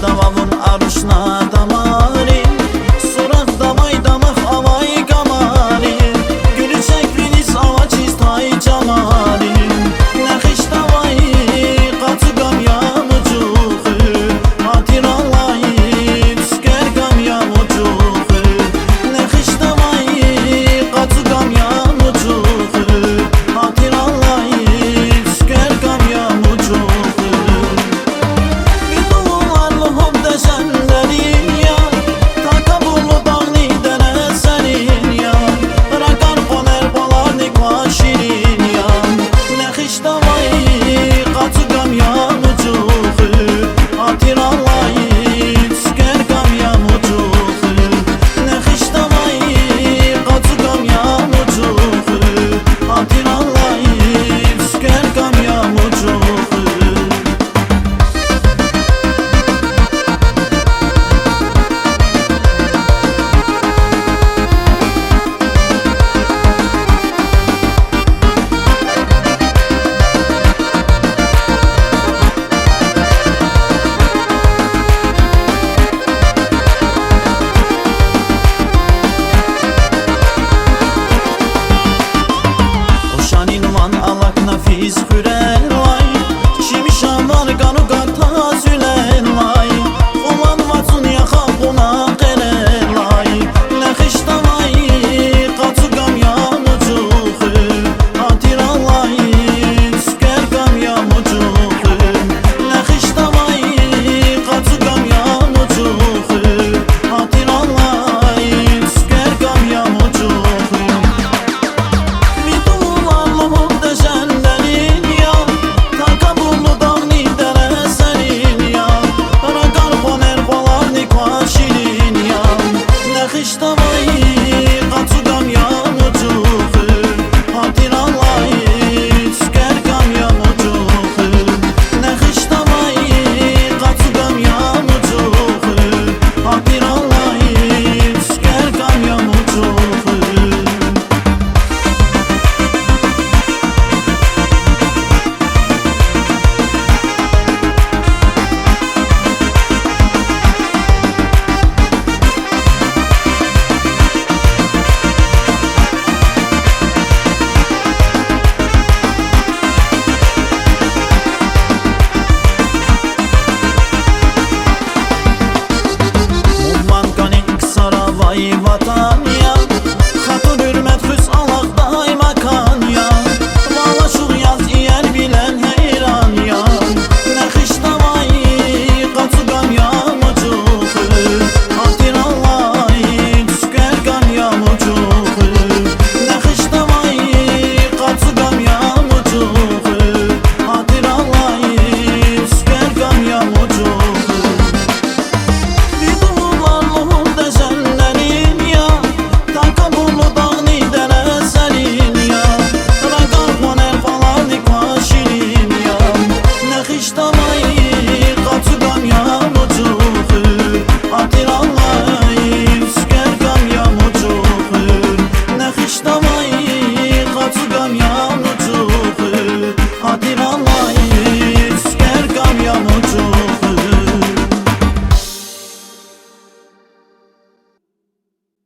Davamın aruşna damari, surat damay damak avay gamari, gülü çekviniz avaçiz tay camari. Nexiş davay katı gam yamucuğu, hatir Allah'ı tüsker gam yamucuğu. Nexiş davay katı gam yamucuğu, hatir Allah'ı tüsker gam yamucuğu. Senlerin ya, takabulu dağni dene senin ya, rakar koner balarnik va şirin ya. Nexiş davay katı gam yamucuğu, hatir Allah'ı tüsker gam yamucuğu. Nexiş davay katı gam yamucuğu, hatir Allah'ı tüsker gam yamucuğu. Nafis hüre